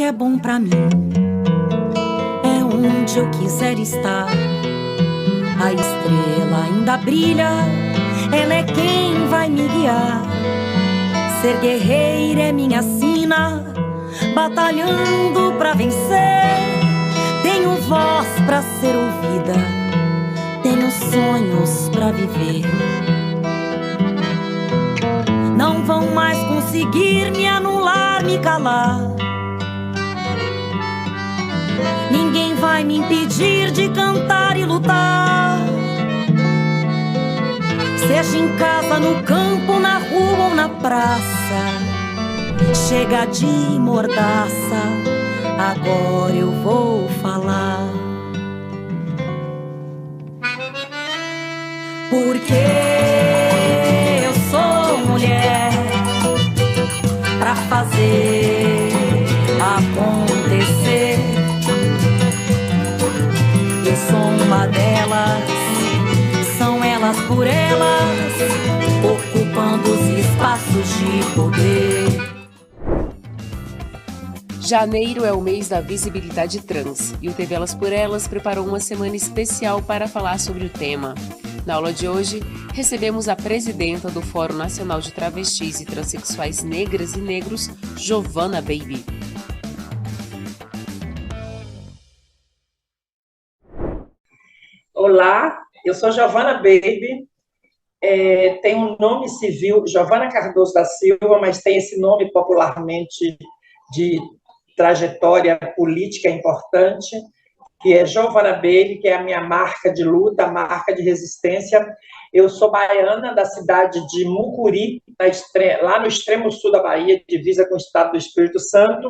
que é bom pra mim, é onde eu quiser estar. A estrela ainda brilha, ela é quem vai me guiar. Ser guerreira é minha sina, batalhando pra vencer. Tenho voz pra ser ouvida, tenho sonhos pra viver. Não vão mais conseguir me anular, me calar. Ninguém vai me impedir de cantar e lutar. Seja em casa, no campo, na rua ou na praça, chega de mordaça, agora eu vou falar. Porque eu sou mulher pra fazer acontecer. Eu sou uma delas, são elas por elas, ocupando os espaços de poder. Janeiro é o mês da visibilidade trans e o TV Elas por Elas preparou uma semana especial para falar sobre o tema. Na aula de hoje, recebemos a presidenta do Fórum Nacional de Travestis e Transsexuais Negras e Negros, Giovana Baby. Olá, eu sou Giovana Baby, tenho um nome civil, Giovana Cardoso da Silva, mas tem esse nome popularmente de trajetória política importante, que é Giovana Baby, que é a minha marca de luta, marca de resistência. Eu sou baiana, da cidade de Mucuri, lá no extremo sul da Bahia, divisa com o estado do Espírito Santo.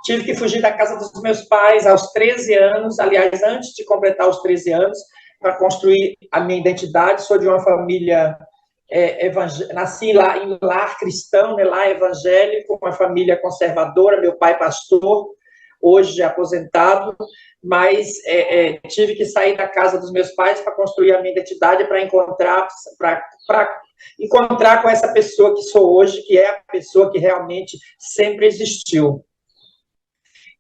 Tive que fugir da casa dos meus pais aos 13 anos, aliás, antes de completar os 13 anos, para construir a minha identidade. Sou de uma família nasci lá em lar cristão, né, lá evangélico, uma família conservadora, meu pai pastor, hoje aposentado, mas tive que sair da casa dos meus pais para construir a minha identidade, para encontrar com essa pessoa que sou hoje, que é a pessoa que realmente sempre existiu.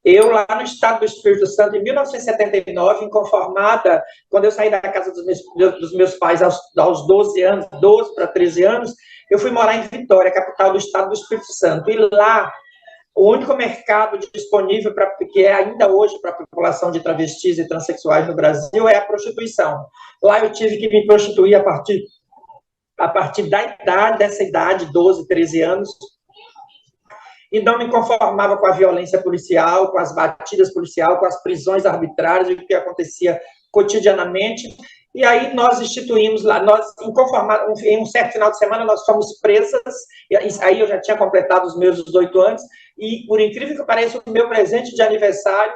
Eu, lá no estado do Espírito Santo, em 1979, inconformada, quando eu saí da casa dos meus pais aos 12 anos, 12 para 13 anos, eu fui morar em Vitória, capital do estado do Espírito Santo. E lá, o único mercado disponível, que é ainda hoje para a população de travestis e transexuais no Brasil, é a prostituição. Lá eu tive que me prostituir a partir dessa idade, 12, 13 anos, e não me conformava com a violência policial, com as batidas policiais, com as prisões arbitrárias, o que acontecia cotidianamente. E aí nós instituímos lá, inconformados, em um certo final de semana nós fomos presas, e aí eu já tinha completado os meus 18 anos, e por incrível que pareça, o meu presente de aniversário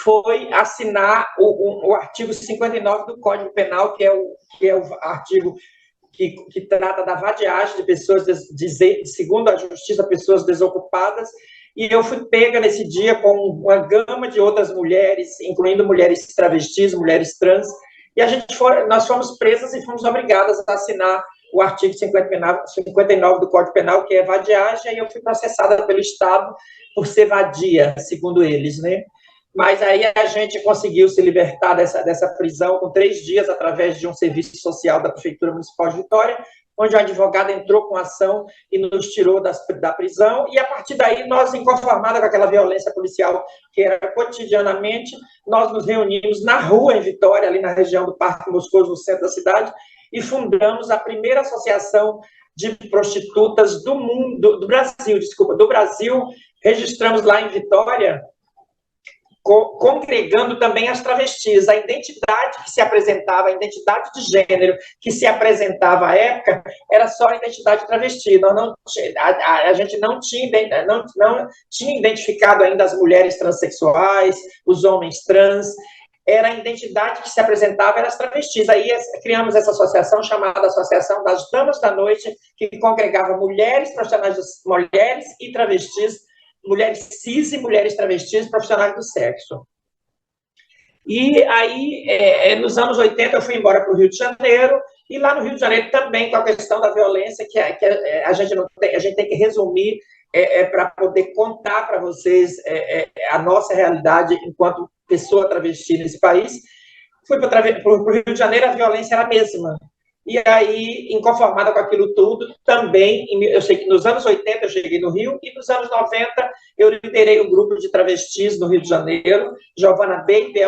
foi assinar o artigo 59 do Código Penal, que é o artigo que trata da vadiagem de pessoas, segundo a justiça, pessoas desocupadas, e eu fui pega nesse dia com uma gama de outras mulheres, incluindo mulheres travestis, mulheres trans, e nós fomos presas e fomos obrigadas a assinar o artigo 59 do Código Penal, que é vadiagem, e eu fui processada pelo Estado por ser vadia, segundo eles, né? Mas aí a gente conseguiu se libertar dessa prisão com 3 dias, através de um serviço social da Prefeitura Municipal de Vitória, onde o advogado entrou com ação e nos tirou da prisão, e a partir daí, nós, inconformados com aquela violência policial que era cotidianamente, nós nos reunimos na rua em Vitória, ali na região do Parque Moscoso, no centro da cidade, e fundamos a primeira associação de prostitutas do Brasil. Registramos lá em Vitória, congregando também as travestis. A identidade que se apresentava, a identidade de gênero que se apresentava à época, era só a identidade travesti. A gente não tinha identificado ainda as mulheres transexuais, os homens trans. Era a identidade que se apresentava, eram as travestis. Aí criamos essa associação chamada Associação das Damas da Noite, que congregava mulheres profissionais, mulheres e travestis, mulheres cis e mulheres travestis profissionais do sexo. E aí, nos anos 80, eu fui embora para o Rio de Janeiro, e lá no Rio de Janeiro também, com a questão da violência, a gente tem que resumir para poder contar para vocês a nossa realidade enquanto pessoa travesti nesse país. Fui para o Rio de Janeiro, a violência era a mesma. E aí, inconformada com aquilo tudo, também, eu sei que nos anos 80 eu cheguei no Rio, e nos anos 90 eu liderei um grupo de travestis no Rio de Janeiro, Giovana Baby,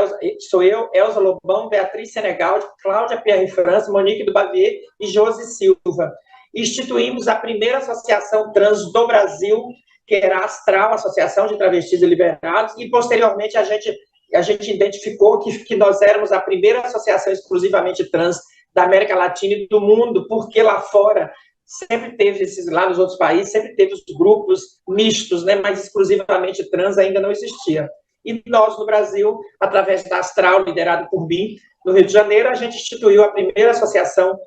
sou eu, Elza Lobão, Beatriz Senegal, Cláudia Pierre França, Monique do Bavier e Josi Silva. Instituímos a primeira associação trans do Brasil, que era a Astral, Associação de Travestis e Liberados, e posteriormente a gente identificou que nós éramos a primeira associação exclusivamente trans da América Latina e do mundo, porque lá fora sempre teve lá nos outros países, sempre teve os grupos mistos, né, mas exclusivamente trans ainda não existia. E nós, no Brasil, através da Astral, liderado por mim, no Rio de Janeiro, a gente instituiu a primeira associação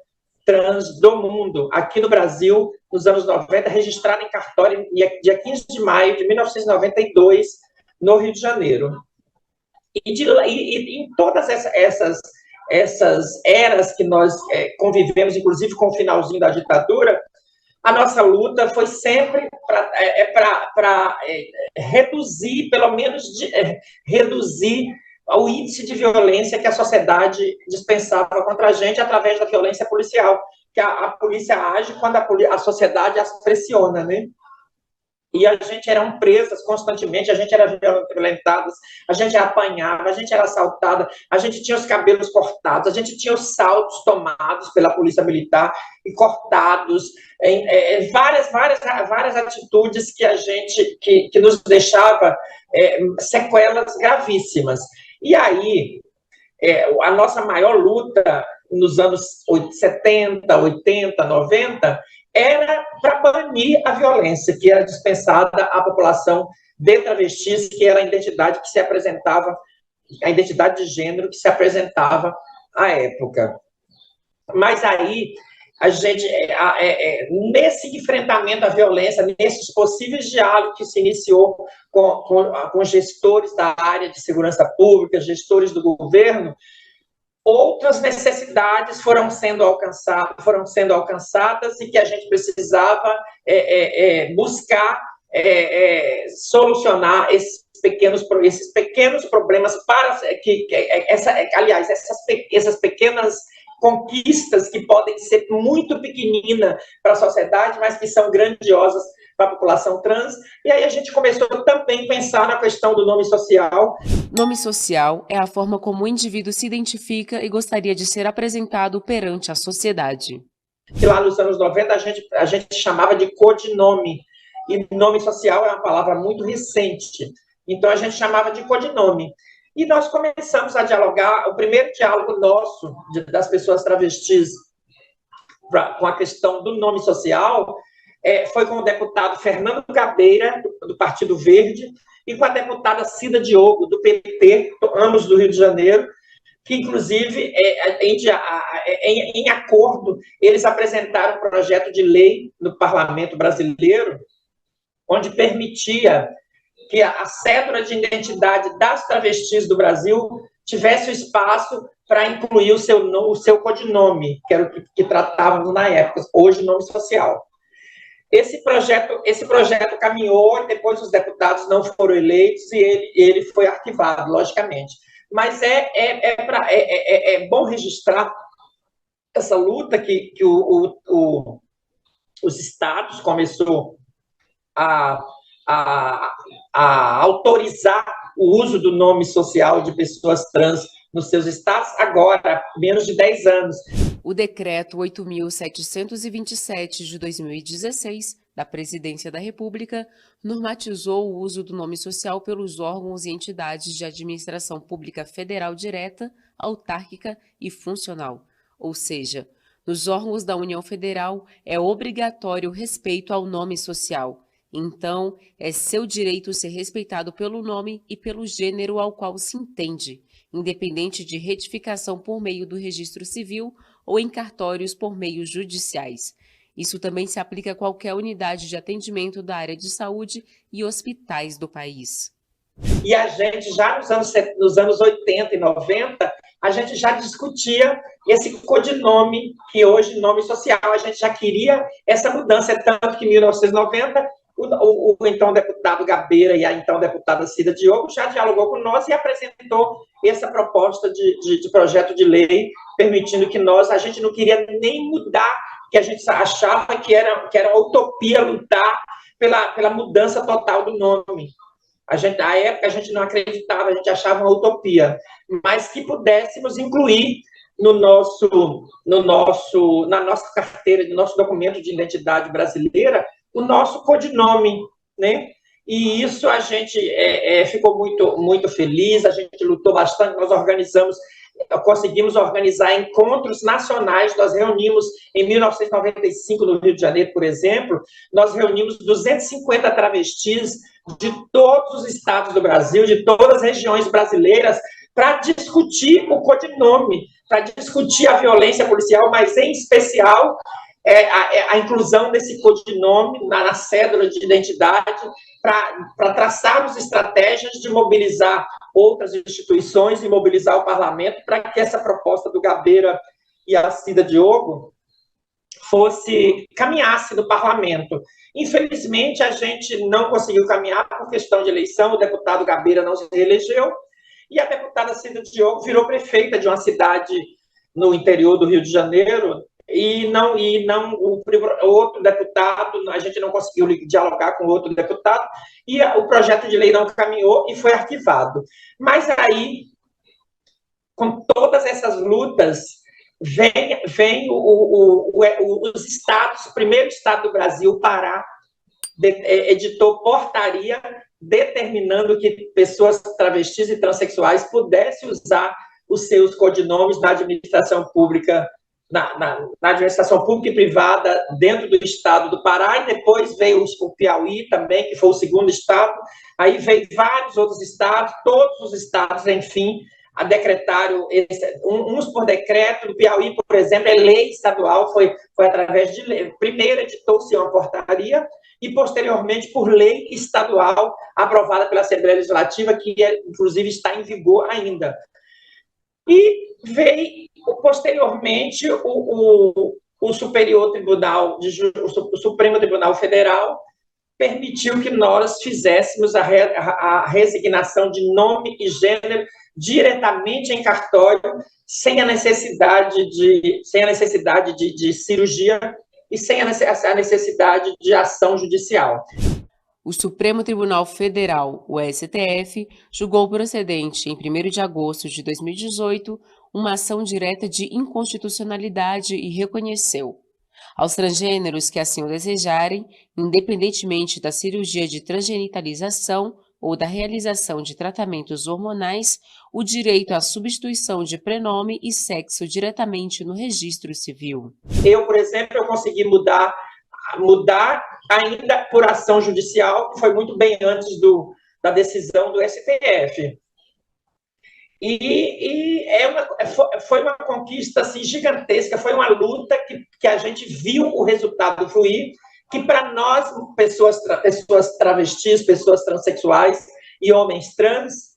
trans do mundo, aqui no Brasil, nos anos 90, registrada em cartório, dia 15 de maio de 1992, no Rio de Janeiro. E em todas essas eras que nós convivemos, inclusive com o finalzinho da ditadura, a nossa luta foi sempre para reduzir, pelo menos reduzir o índice de violência que a sociedade dispensava contra a gente através da violência policial, que a polícia age quando a sociedade as pressiona, né? E a gente era presas constantemente, a gente era violentadas, a gente apanhava, a gente era assaltada, a gente tinha os cabelos cortados, a gente tinha os saltos tomados pela polícia militar e cortados, várias atitudes que nos deixava sequelas gravíssimas. E aí, a nossa maior luta nos anos 70, 80, 90, era para banir a violência que era dispensada à população de travestis, que era a identidade que se apresentava, a identidade de gênero que se apresentava à época. Mas aí, a gente, nesse enfrentamento à violência, nesses possíveis diálogos que se iniciou com gestores da área de segurança pública, gestores do governo, outras necessidades foram sendo alcançadas e que a gente precisava buscar solucionar esses pequenos problemas essas pequenas conquistas que podem ser muito pequeninas para a sociedade, mas que são grandiosas para a população trans. E aí a gente começou também a pensar na questão do nome social. Nome social é a forma como o indivíduo se identifica e gostaria de ser apresentado perante a sociedade. Que lá nos anos 90 a gente chamava de codinome, e nome social é uma palavra muito recente, então a gente chamava de codinome. E nós começamos a dialogar, o primeiro diálogo nosso, das pessoas travestis, com a questão do nome social, foi com o deputado Fernando Gabeira, do Partido Verde, e com a deputada Cida Diogo, do PT, ambos do Rio de Janeiro, que, inclusive, em acordo, eles apresentaram um projeto de lei no Parlamento brasileiro, onde permitia que a cédula de identidade das travestis do Brasil tivesse o espaço para incluir o seu codinome, que era o que tratávamos na época, hoje nome social. Esse projeto caminhou e depois os deputados não foram eleitos e ele foi arquivado, logicamente. Mas é bom registrar essa luta que os estados começou a autorizar o uso do nome social de pessoas trans nos seus estados, agora, menos de 10 anos. O Decreto 8.727 de 2016, da Presidência da República, normatizou o uso do nome social pelos órgãos e entidades de administração pública federal direta, autárquica e funcional. Ou seja, nos órgãos da União Federal é obrigatório o respeito ao nome social. Então, é seu direito ser respeitado pelo nome e pelo gênero ao qual se entende, independente de retificação por meio do registro civil ou em cartórios por meios judiciais. Isso também se aplica a qualquer unidade de atendimento da área de saúde e hospitais do país. E a gente, já nos anos 80 e 90, a gente já discutia esse codinome, que hoje nome social, a gente já queria essa mudança, tanto que em 1990 o então deputado Gabeira e a então deputada Cida Diogo já dialogou com nós e apresentou essa proposta de projeto de lei, permitindo que a gente não queria nem mudar, que a gente achava que era utopia lutar pela mudança total do nome. Na época, a gente não acreditava, a gente achava uma utopia, mas que pudéssemos incluir na nossa carteira, no nosso documento de identidade brasileira, o nosso codinome, né? E isso a gente ficou muito, muito feliz, a gente lutou bastante, conseguimos organizar encontros nacionais, nós reunimos, em 1995, no Rio de Janeiro, por exemplo, nós reunimos 250 travestis de todos os estados do Brasil, de todas as regiões brasileiras, para discutir o codinome, para discutir a violência policial, mas, em especial, a inclusão desse codinome na cédula de identidade, para traçarmos estratégias de mobilizar outras instituições e mobilizar o parlamento para que essa proposta do Gabeira e a Cida Diogo caminhasse no parlamento. Infelizmente, a gente não conseguiu caminhar por questão de eleição, o deputado Gabeira não se reelegeu, e a deputada Cida Diogo virou prefeita de uma cidade no interior do Rio de Janeiro, e o outro deputado, a gente não conseguiu dialogar com o outro deputado, e o projeto de lei não caminhou e foi arquivado. Mas aí, com todas essas lutas, vem os estados, o primeiro estado do Brasil, o Pará, editou portaria determinando que pessoas travestis e transexuais pudessem usar os seus codinomes na administração pública, na administração pública e privada dentro do estado do Pará, e depois veio o Piauí também, que foi o segundo estado, aí veio vários outros estados, todos os estados, enfim, a decretaram, uns por decreto. No Piauí, por exemplo, é lei estadual, foi através de lei. Primeiro editou-se uma portaria e, posteriormente, por lei estadual aprovada pela Assembleia Legislativa, que, inclusive, está em vigor ainda. E veio, posteriormente, o Supremo Tribunal Federal permitiu que nós fizéssemos a resignação de nome e gênero diretamente em cartório, sem a necessidade de cirurgia e sem a necessidade de ação judicial. O Supremo Tribunal Federal, o STF, julgou procedente, em 1º de agosto de 2018, uma ação direta de inconstitucionalidade e reconheceu aos transgêneros que assim o desejarem, independentemente da cirurgia de transgenitalização ou da realização de tratamentos hormonais, o direito à substituição de prenome e sexo diretamente no registro civil. Eu, por exemplo, consegui mudar ainda por ação judicial, que foi muito bem antes da decisão do STF. Foi uma conquista assim, gigantesca, foi uma luta que a gente viu o resultado fluir, que para nós, pessoas travestis, pessoas transexuais e homens trans,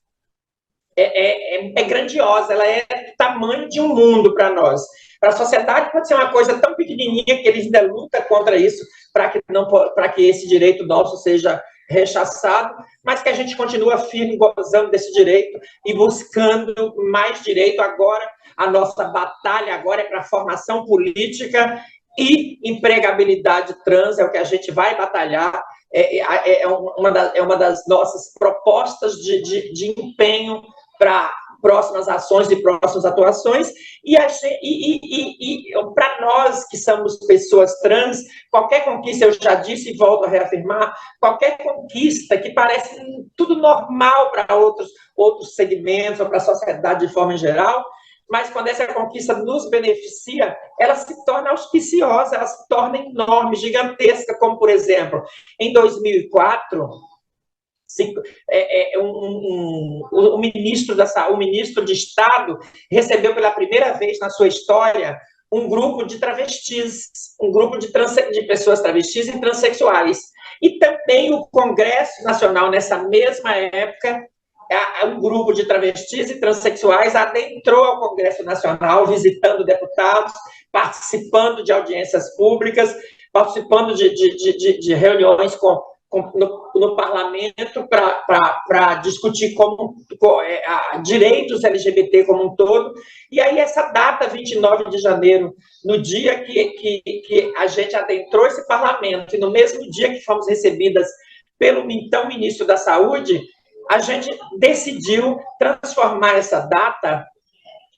é grandiosa, ela é do tamanho de um mundo para nós. Para a sociedade pode ser uma coisa tão pequenininha que eles ainda lutam contra isso, para que esse direito nosso seja rechaçado, mas que a gente continua firme, gozando desse direito e buscando mais direito. Agora, a nossa batalha agora é para a formação política e empregabilidade trans, é o que a gente vai batalhar, é uma das nossas propostas de empenho para próximas ações e próximas atuações, e para nós que somos pessoas trans, qualquer conquista, eu já disse e volto a reafirmar, qualquer conquista que parece tudo normal para outros segmentos ou para a sociedade de forma em geral, mas quando essa conquista nos beneficia, ela se torna auspiciosa, ela se torna enorme, gigantesca, como, por exemplo, em 2004, o ministro de Estado recebeu pela primeira vez na sua história um grupo de travestis, um grupo de pessoas travestis e transexuais. E também o Congresso Nacional, nessa mesma época, um grupo de travestis e transexuais adentrou ao Congresso Nacional, visitando deputados, participando de audiências públicas, participando de reuniões com no parlamento para discutir direitos LGBT como um todo. E aí, essa data, 29 de janeiro, no dia que a gente adentrou esse parlamento, e no mesmo dia que fomos recebidas pelo então ministro da Saúde, a gente decidiu transformar essa data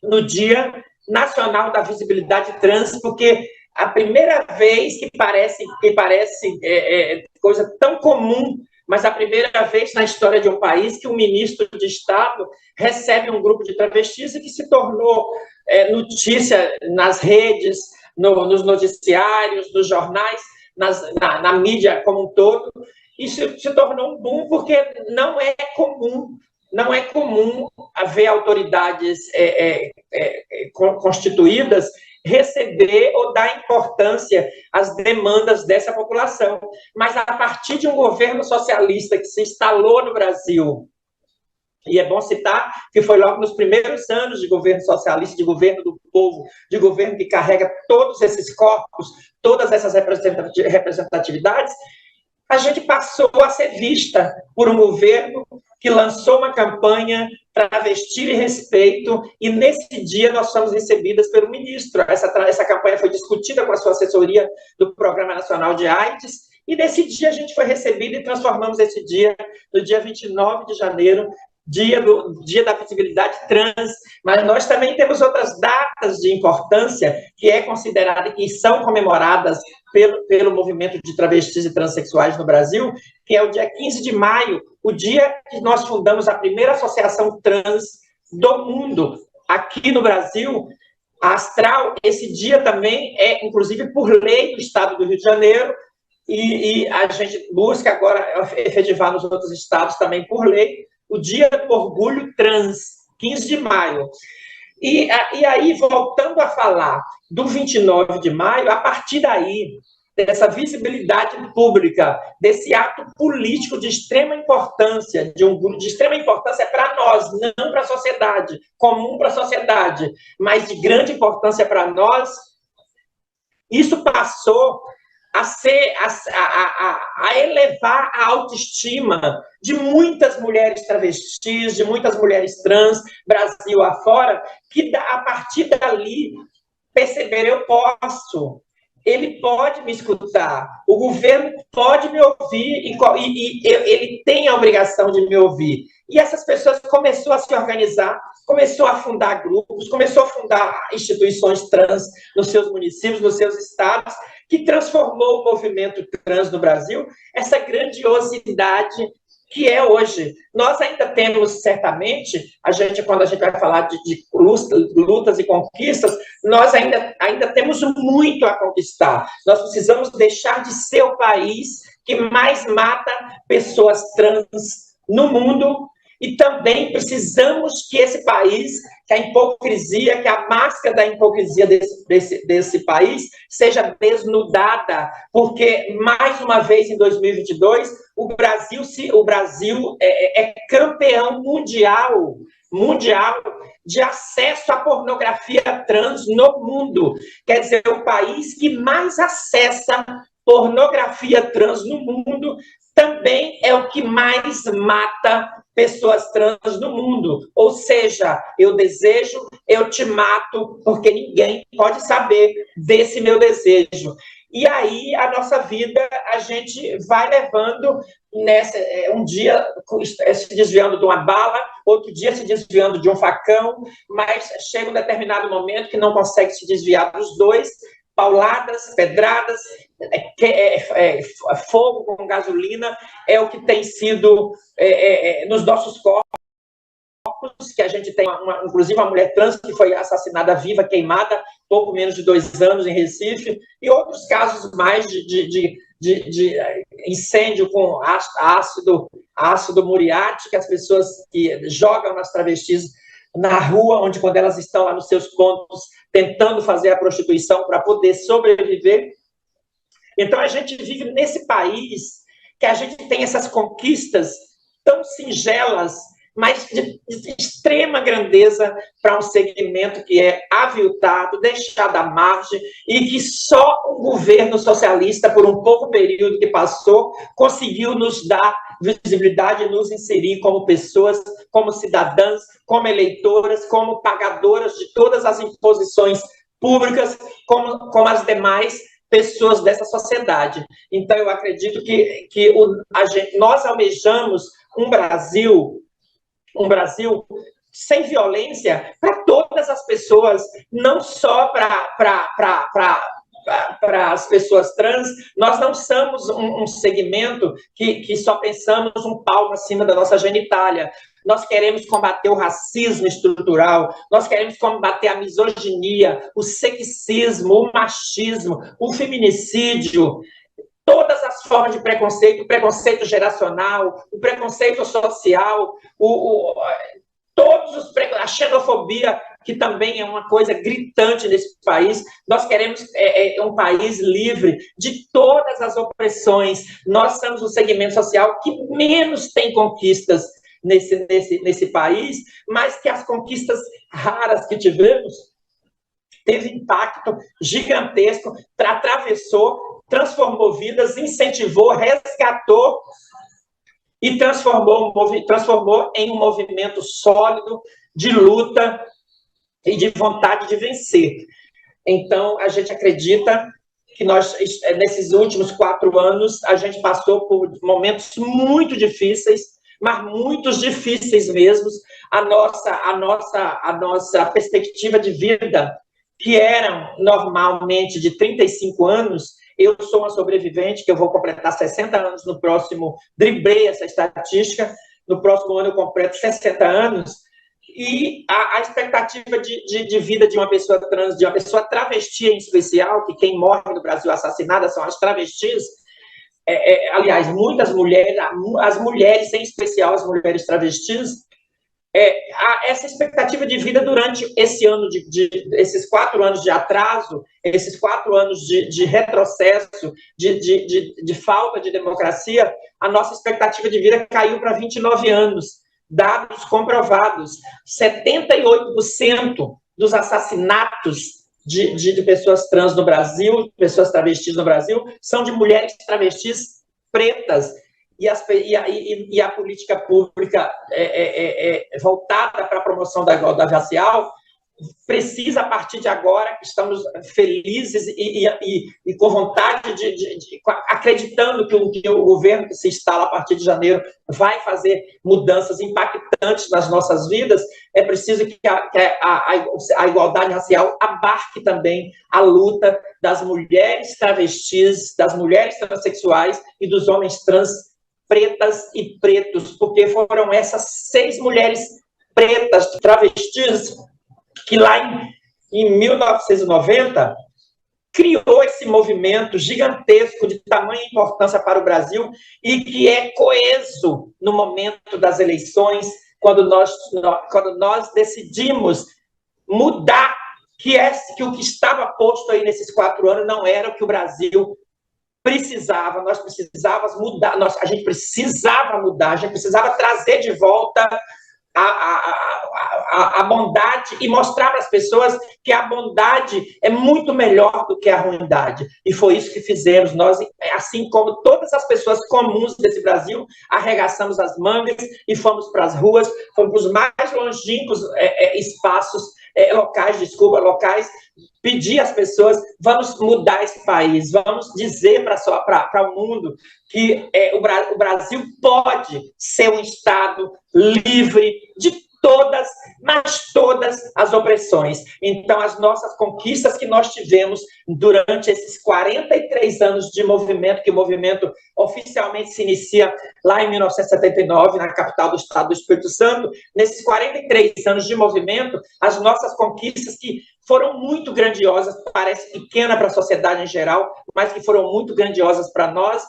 no Dia Nacional da Visibilidade Trans, porque a primeira vez que parece coisa tão comum, mas a primeira vez na história de um país que um ministro de Estado recebe um grupo de travestis e que se tornou notícia nas redes, nos noticiários, nos jornais, na mídia como um todo. Isso se tornou um boom porque não é comum haver autoridades constituídas receber ou dar importância às demandas dessa população. Mas a partir de um governo socialista que se instalou no Brasil, e é bom citar que foi logo nos primeiros anos de governo socialista, de governo do povo, de governo que carrega todos esses corpos, todas essas representatividades, a gente passou a ser vista por um governo que lançou uma campanha Travestir e Respeito, e nesse dia nós fomos recebidas pelo ministro. Essa campanha foi discutida com a sua assessoria do Programa Nacional de AIDS, e nesse dia a gente foi recebida e transformamos esse dia no dia 29 de janeiro, dia da visibilidade trans. Mas nós também temos outras datas de importância que é considerada, que são comemoradas pelo movimento de travestis e transexuais no Brasil, que é o dia 15 de maio, o dia que nós fundamos a primeira associação trans do mundo. Aqui no Brasil, a Astral, esse dia também é, inclusive, por lei do Estado do Rio de Janeiro, e a gente busca agora efetivar nos outros estados também por lei, o Dia do Orgulho Trans, 15 de maio. E aí, voltando a falar do 29 de maio, a partir daí, dessa visibilidade pública, desse ato político de extrema importância, de extrema importância para nós, não para a sociedade, comum para a sociedade, mas de grande importância para nós, isso passou a elevar a autoestima de muitas mulheres travestis, de muitas mulheres trans, Brasil afora, que a partir dali perceberam: eu posso, ele pode me escutar, o governo pode me ouvir e ele tem a obrigação de me ouvir. E essas pessoas começaram a se organizar, começou a fundar grupos, começou a fundar instituições trans nos seus municípios, nos seus estados, que transformou o movimento trans no Brasil, essa grandiosidade que é hoje. Nós ainda temos, certamente, quando a gente vai falar de lutas e conquistas, nós ainda temos muito a conquistar. Nós precisamos deixar de ser o país que mais mata pessoas trans no mundo, e também precisamos que esse país, que a hipocrisia, que a máscara da hipocrisia desse país seja desnudada, porque, mais uma vez, em 2022, o Brasil é campeão mundial de acesso à pornografia trans no mundo. Quer dizer, o país que mais acessa pornografia trans no mundo também é o que mais mata pessoas trans no mundo. Ou seja, eu desejo, eu te mato, porque ninguém pode saber desse meu desejo. E aí, a nossa vida, a gente vai levando um dia se desviando de uma bala, outro dia se desviando de um facão, mas chega um determinado momento que não consegue se desviar dos dois, pauladas, pedradas, fogo com gasolina, é o que tem sido nos nossos corpos, que a gente tem, inclusive, uma mulher trans que foi assassinada viva, queimada, pouco menos de 2 anos em Recife, e outros casos mais de incêndio com ácido muriático, que as pessoas que jogam nas travestis na rua, onde, quando elas estão lá nos seus pontos, tentando fazer a prostituição para poder sobreviver. Então, a gente vive nesse país que a gente tem essas conquistas tão singelas, mas de extrema grandeza para um segmento que é aviltado, deixado à margem, e que só o governo socialista, por um pouco período que passou, conseguiu nos dar visibilidade e nos inserir como pessoas, como cidadãs, como eleitoras, como pagadoras de todas as imposições públicas, como as demais pessoas dessa sociedade. Então, eu acredito que nós almejamos um Brasil sem violência para todas as pessoas, não só para as pessoas trans. Nós não somos um segmento que só pensamos um palmo acima da nossa genitália. Nós queremos combater o racismo estrutural, nós queremos combater a misoginia, o sexismo, o machismo, o feminicídio, todas as formas de preconceito, o preconceito geracional, o preconceito social, a xenofobia, que também é uma coisa gritante nesse país. Nós queremos um país livre de todas as opressões. Nós somos o segmento social que menos tem conquistas nesse país, mas que as conquistas raras que tivemos teve impacto gigantesco, atravessou, transformou vidas, incentivou, resgatou e transformou em um movimento sólido de luta e de vontade de vencer. Então, a gente acredita que nós, nesses últimos 4 anos, a gente passou por momentos muito difíceis, mas muito difíceis mesmo. A nossa perspectiva de vida, que era normalmente de 35 anos, eu sou uma sobrevivente, que eu vou completar 60 anos no próximo, driblei essa estatística, no próximo ano eu completo 60 anos, e a expectativa de vida de uma pessoa trans, de uma pessoa travesti em especial, que quem morre no Brasil assassinada são as travestis, aliás, muitas mulheres, as mulheres, em especial as mulheres travestis, essa expectativa de vida durante esse ano, esses 4 anos de atraso, esses 4 anos de retrocesso, de falta de democracia, a nossa expectativa de vida caiu para 29 anos. Dados comprovados, 78% dos assassinatos de pessoas trans no Brasil, pessoas travestis no Brasil, são de mulheres travestis pretas. E a política pública voltada para a promoção da igualdade racial precisa, a partir de agora, estamos felizes e com vontade acreditando que o governo que se instala a partir de janeiro vai fazer mudanças impactantes nas nossas vidas. É preciso que a igualdade racial abarque também a luta das mulheres travestis, das mulheres transexuais e dos homens trans pretas e pretos, porque foram essas 6 mulheres pretas travestis que lá em 1990 criou esse movimento gigantesco de tamanha importância para o Brasil e que é coeso no momento das eleições, quando nós decidimos mudar, que o que estava posto aí nesses 4 anos não era o que o Brasil precisava. Nós precisávamos mudar, a gente precisava mudar, a gente precisava trazer de volta a bondade e mostrar para as pessoas que a bondade é muito melhor do que a ruindade. E foi isso que fizemos. Nós, assim como todas as pessoas comuns desse Brasil, arregaçamos as mangas e fomos para as ruas, fomos para os mais longínquos espaços, locais, pedir às pessoas: vamos mudar esse país, vamos dizer para o mundo que o Brasil pode ser um Estado livre de todas as opressões. Então, as nossas conquistas que nós tivemos durante esses 43 anos de movimento, que o movimento oficialmente se inicia lá em 1979, na capital do estado do Espírito Santo, nesses 43 anos de movimento, as nossas conquistas que foram muito grandiosas, parece pequena para a sociedade em geral, mas que foram muito grandiosas para nós,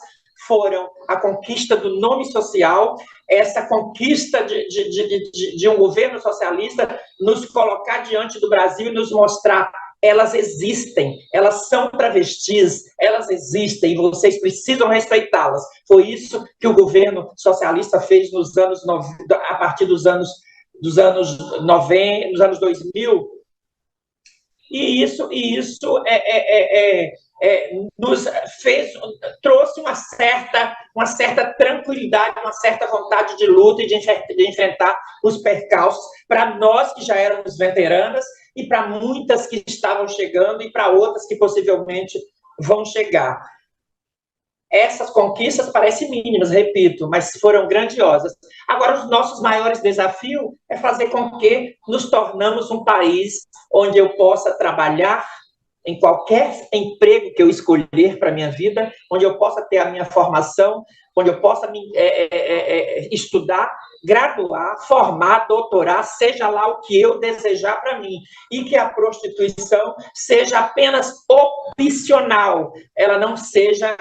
foram a conquista do nome social, essa conquista de um governo socialista nos colocar diante do Brasil e nos mostrar elas existem, elas são travestis, elas existem e vocês precisam respeitá-las. Foi isso que o governo socialista fez nos anos a partir dos anos 90, nos anos 2000, e isso nos trouxe uma certa tranquilidade, uma certa vontade de luta e de enfrentar os percalços para nós que já éramos veteranas e para muitas que estavam chegando e para outras que possivelmente vão chegar. Essas conquistas parecem mínimas, repito, mas foram grandiosas. Agora, os nossos maiores desafios é fazer com que nos tornamos um país onde eu possa trabalhar em qualquer emprego que eu escolher para a minha vida, onde eu possa ter a minha formação, onde eu possa estudar, graduar, formar, doutorar, seja lá o que eu desejar para mim, e que a prostituição seja apenas opcional, ela não seja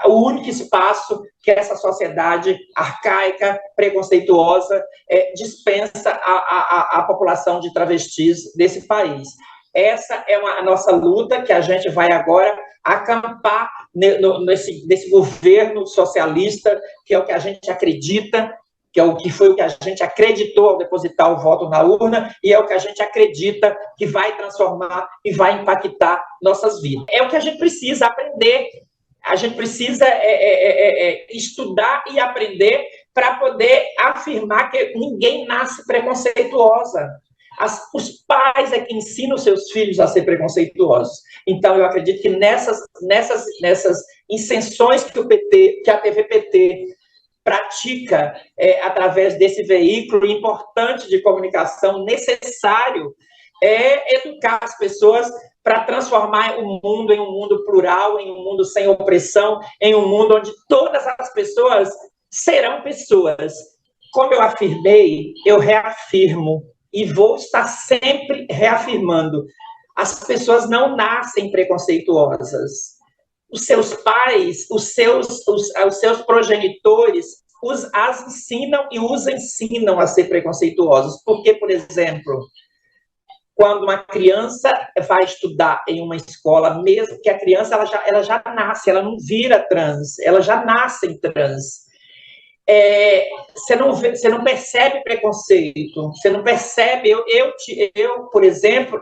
o único espaço que essa sociedade arcaica, preconceituosa, dispensa à população de travestis desse país. Essa é a nossa luta, que a gente vai agora acampar nesse governo socialista, que é o que a gente acredita, que foi o que a gente acreditou ao depositar o voto na urna, e é o que a gente acredita que vai transformar e vai impactar nossas vidas. É o que a gente precisa aprender. A gente precisa estudar e aprender para poder afirmar que ninguém nasce preconceituosa. Os pais é que ensinam os seus filhos a ser preconceituosos. Então, eu acredito que nessas inserções que a TV PT pratica através desse veículo importante de comunicação necessário, educar as pessoas para transformar o mundo em um mundo plural, em um mundo sem opressão, em um mundo onde todas as pessoas serão pessoas. Como eu afirmei, eu reafirmo e vou estar sempre reafirmando. As pessoas não nascem preconceituosas. Os seus pais, os seus progenitores as ensinam e os ensinam a ser preconceituosos. Porque, por exemplo, quando uma criança vai estudar em uma escola, mesmo que a criança ela já nasce, ela não vira trans, ela já nasce em trans. Você não percebe preconceito, você não percebe. Eu por exemplo,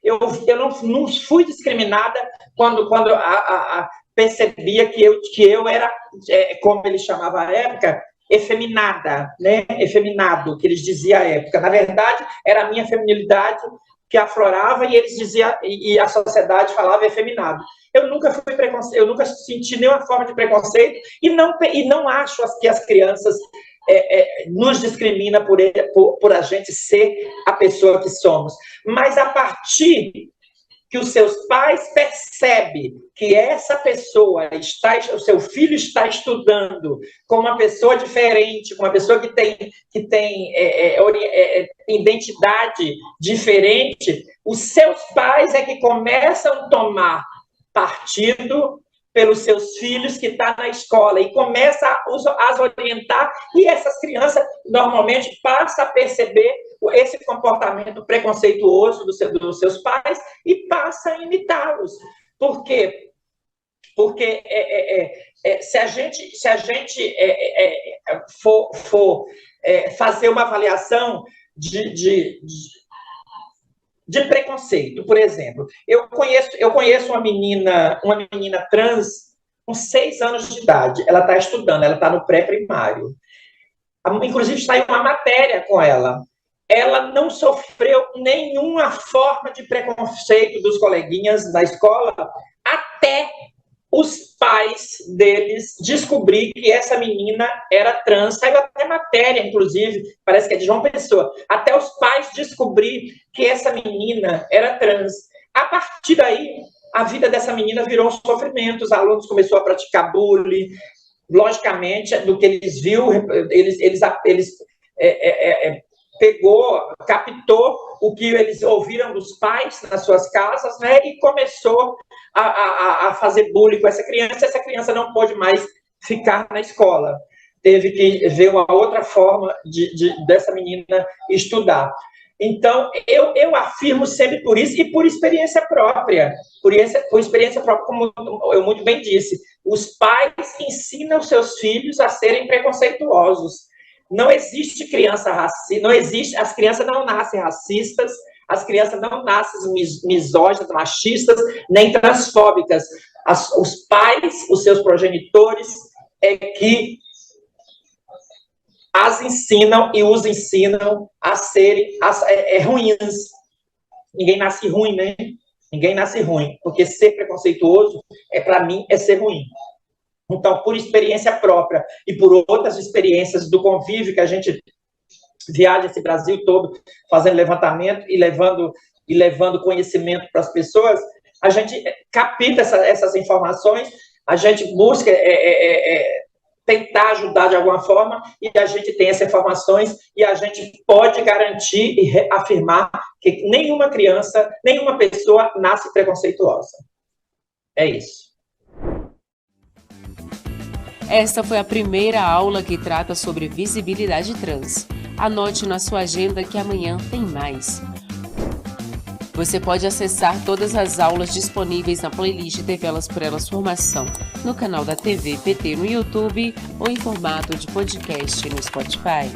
eu não fui discriminada quando percebia que eu era, como ele chamava à época, efeminada, né? Efeminado, que eles diziam à época. Na verdade, era a minha feminilidade que aflorava e eles diziam, e a sociedade falava efeminado. Eu nunca fui preconceito, eu nunca senti nenhuma forma de preconceito e não acho que as crianças nos discrimina por a gente ser a pessoa que somos. Mas a partir que os seus pais percebem que essa pessoa o seu filho está estudando com uma pessoa diferente, com uma pessoa que tem identidade diferente, os seus pais é que começam a tomar partido pelos seus filhos que estão na escola e começa a as orientar, e essas crianças normalmente passam a perceber esse comportamento preconceituoso dos seus pais e passa a imitá-los. Por quê? Porque se a gente for fazer uma avaliação de preconceito, por exemplo, eu conheço uma menina trans com 6 anos de idade, ela está estudando, ela está no pré-primário. Inclusive, saiu uma matéria com ela. Ela não sofreu nenhuma forma de preconceito dos coleguinhas da escola até os pais deles descobrir que essa menina era trans. Saiu até matéria, inclusive, parece que é de João Pessoa. Até os pais descobrir que essa menina era trans. A partir daí, a vida dessa menina virou um sofrimento. Os alunos começaram a praticar bullying. Logicamente, do que eles viram, eles captou o que eles ouviram dos pais nas suas casas, né, e começou a fazer bullying com essa criança não pôde mais ficar na escola, teve que ver uma outra forma dessa menina estudar. Então, eu afirmo sempre por isso e por experiência própria. Por experiência própria, como eu muito bem disse. Os pais ensinam seus filhos a serem preconceituosos. Não existe criança racista, não existe, as crianças não nascem racistas, as crianças não nascem misóginas, machistas, nem transfóbicas. Os pais, os seus progenitores, é que as ensinam e os ensinam a serem ruins. Ninguém nasce ruim, né? Ninguém nasce ruim, porque ser preconceituoso, para mim, é ser ruim. Então, por experiência própria e por outras experiências do convívio que a gente viaja esse Brasil todo, fazendo levantamento e levando conhecimento para as pessoas, a gente capta essas informações, a gente busca tentar ajudar de alguma forma, e a gente tem essas informações, e a gente pode garantir e afirmar que nenhuma criança, nenhuma pessoa nasce preconceituosa. É isso. Esta foi a primeira aula que trata sobre visibilidade trans. Anote na sua agenda que amanhã tem mais. Você pode acessar todas as aulas disponíveis na playlist TV Elas por Elas Formação, no canal da TV PT no YouTube ou em formato de podcast no Spotify.